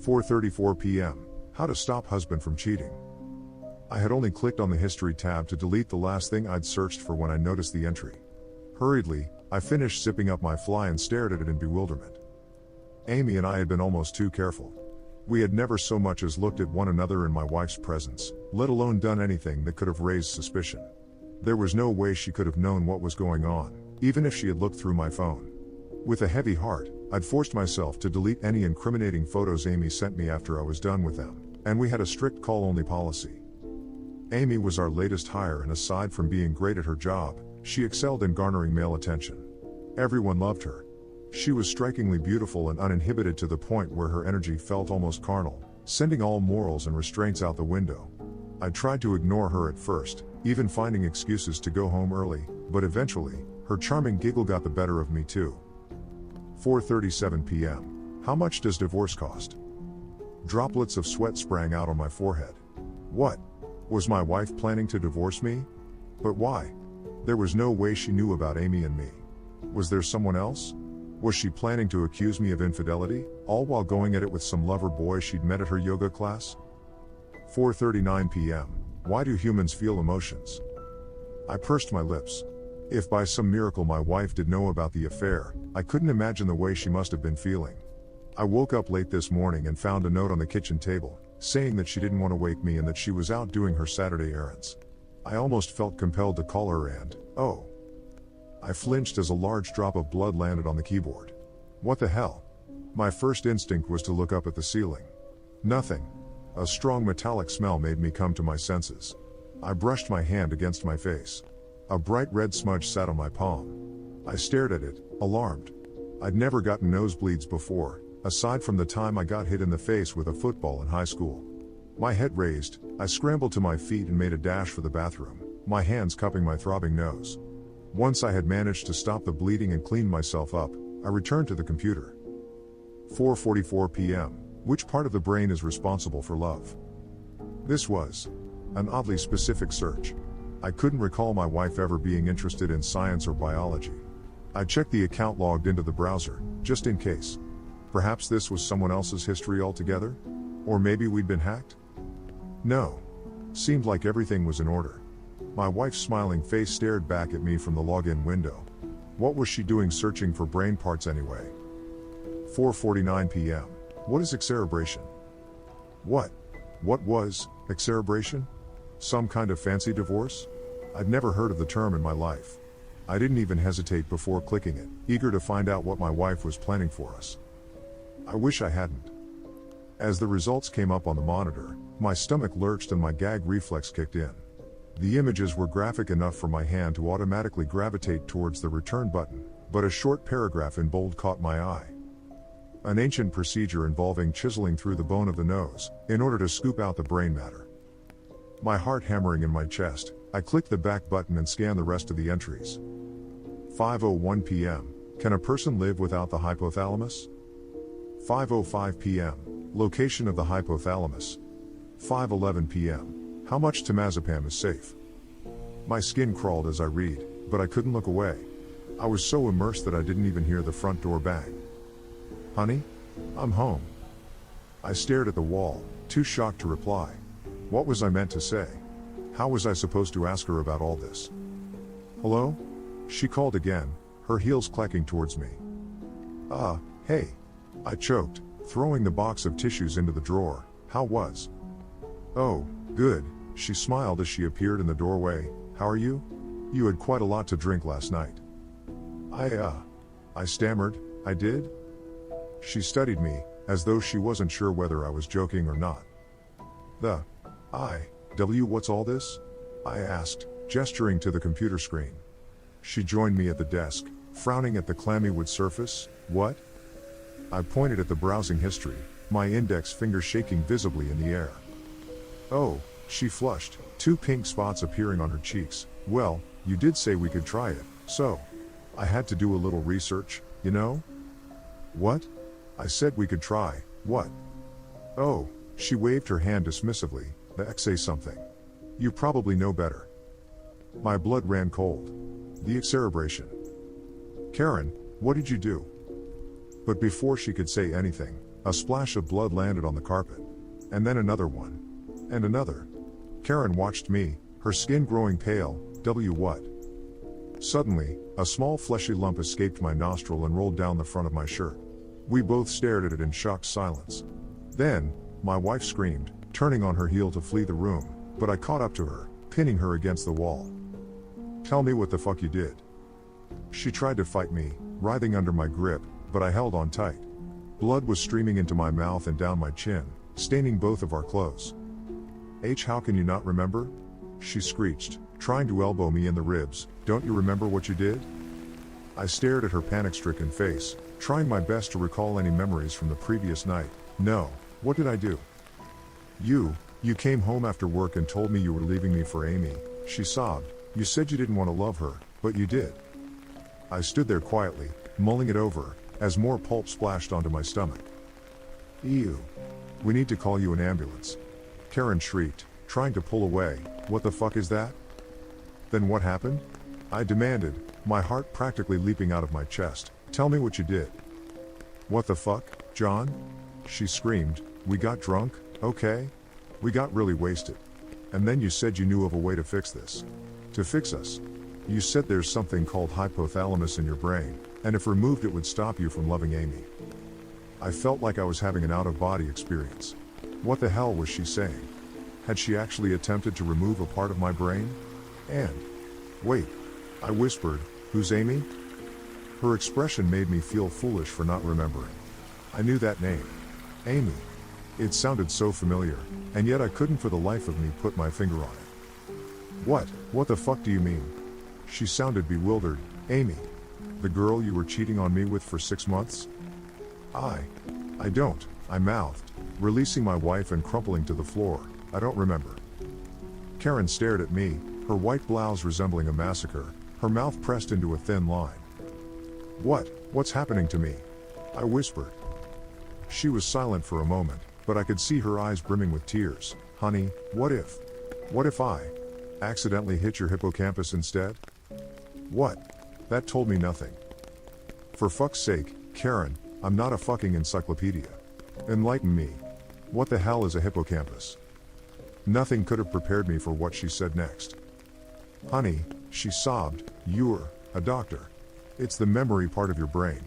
4:34 p.m. How to stop husband from cheating. I had only clicked on the history tab to delete the last thing I'd searched for when I noticed the entry. Hurriedly, I finished zipping up my fly and stared at it in bewilderment. Amy and I had been almost too careful. We had never so much as looked at one another in my wife's presence, let alone done anything that could have raised suspicion. There was no way she could have known what was going on, even if she had looked through my phone. With a heavy heart, I'd forced myself to delete any incriminating photos Amy sent me after I was done with them, and we had a strict call-only policy. Amy was our latest hire, and aside from being great at her job, she excelled in garnering male attention. Everyone loved her. She was strikingly beautiful and uninhibited to the point where her energy felt almost carnal, sending all morals and restraints out the window. I tried to ignore her at first, even finding excuses to go home early, but eventually, her charming giggle got the better of me too. 4:37 p.m. How much does divorce cost? Droplets of sweat sprang out on my forehead. What? Was my wife planning to divorce me? But why? There was no way she knew about Amy and me. Was there someone else? Was she planning to accuse me of infidelity, all while going at it with some lover boy she'd met at her yoga class? 4:39 p.m. Why do humans feel emotions? I pursed my lips. If by some miracle my wife did know about the affair, I couldn't imagine the way she must have been feeling. I woke up late this morning and found a note on the kitchen table, saying that she didn't want to wake me and that she was out doing her Saturday errands. I almost felt compelled to call her and, oh. I flinched as a large drop of blood landed on the keyboard. What the hell? My first instinct was to look up at the ceiling. Nothing. A strong metallic smell made me come to my senses. I brushed my hand against my face. A bright red smudge sat on my palm. I stared at it, alarmed. I'd never gotten nosebleeds before, aside from the time I got hit in the face with a football in high school. My head raised, I scrambled to my feet and made a dash for the bathroom, my hands cupping my throbbing nose. Once I had managed to stop the bleeding and clean myself up, I returned to the computer. 4:44 p.m. Which part of the brain is responsible for love? This was an oddly specific search. I couldn't recall my wife ever being interested in science or biology. I checked the account logged into the browser, just in case. Perhaps this was someone else's history altogether? Or maybe we'd been hacked? No. Seemed like everything was in order. My wife's smiling face stared back at me from the login window. What was she doing searching for brain parts anyway? 4:49 p.m. What is excerebration? What was excerebration? Some kind of fancy divorce? I'd never heard of the term in my life. I didn't even hesitate before clicking it, eager to find out what my wife was planning for us. I wish I hadn't. As the results came up on the monitor, my stomach lurched and my gag reflex kicked in. The images were graphic enough for my hand to automatically gravitate towards the return button, but a short paragraph in bold caught my eye. An ancient procedure involving chiseling through the bone of the nose, in order to scoop out the brain matter. My heart hammering in my chest, I clicked the back button and scanned the rest of the entries. 5:01 p.m. Can a person live without the hypothalamus? 5:05 p.m. Location of the hypothalamus. 5:11 p.m. How much temazepam is safe? My skin crawled as I read, but I couldn't look away. I was so immersed that I didn't even hear the front door bang. Honey? I'm home. I stared at the wall, too shocked to reply. What was I meant to say? How was I supposed to ask her about all this? Hello? She called again, her heels clacking towards me. Hey. I choked, throwing the box of tissues into the drawer. How was? Oh, good, she smiled as she appeared in the doorway. How are you? You had quite a lot to drink last night. I stammered. I did? She studied me, as though she wasn't sure whether I was joking or not. What's all this? I asked, gesturing to the computer screen. She joined me at the desk, frowning at the clammy wood surface. What? I pointed at the browsing history, my index finger shaking visibly in the air. Oh, she flushed, two pink spots appearing on her cheeks. Well, you did say we could try it, so I had to do a little research, you know? What? I said we could try, what? Oh, she waved her hand dismissively. Say something. You probably know better. My blood ran cold. The excerebration. Karen, what did you do? But before she could say anything, A splash of blood landed on the carpet. And then another one. And another. Karen watched me, her skin growing pale. What? Suddenly, a small fleshy lump escaped my nostril and rolled down the front of my shirt. We both stared at it in shocked silence. Then, my wife screamed, turning on her heel to flee the room, but I caught up to her, pinning her against the wall. "Tell me what the fuck you did." She tried to fight me, writhing under my grip, but I held on tight. Blood was streaming into my mouth and down my chin, staining both of our clothes. "How can you not remember?" she screeched, trying to elbow me in the ribs. "Don't you remember what you did?" I stared at her panic-stricken face, trying my best to recall any memories from the previous night. "No, what did I do?" You came home after work and told me you were leaving me for Amy," she sobbed. "You said you didn't want to love her, but you did." I stood there quietly, mulling it over, as more pulp splashed onto my stomach. "Ew. We need to call you an ambulance," Karen shrieked, trying to pull away. "What the fuck is that?" "Then what happened?" I demanded, my heart practically leaping out of my chest. "Tell me what you did." "What the fuck, John?" she screamed. "We got drunk, okay? We got really wasted. And then you said you knew of a way to fix this. To fix us. You said there's something called hypothalamus in your brain, and if removed it would stop you from loving Amy." I felt like I was having an out-of-body experience. What the hell was she saying? Had she actually attempted to remove a part of my brain? And, wait, I whispered, "Who's Amy?" Her expression made me feel foolish for not remembering. I knew that name. Amy. It sounded so familiar, and yet I couldn't for the life of me put my finger on it. What the fuck do you mean?" She sounded bewildered. "Amy. The girl you were cheating on me with for 6 months?" I don't," I mouthed, releasing my wife and crumpling to the floor. "I don't remember." Karen stared at me, her white blouse resembling a massacre, her mouth pressed into a thin line. What's happening to me?" I whispered. She was silent for a moment, but I could see her eyes brimming with tears. "Honey, what if I accidentally hit your hippocampus instead?" "What?" That told me nothing. "For fuck's sake, Karen, I'm not a fucking encyclopedia. Enlighten me. What the hell is a hippocampus?" Nothing could have prepared me for what she said next. "Honey," she sobbed, "you're a doctor. It's the memory part of your brain.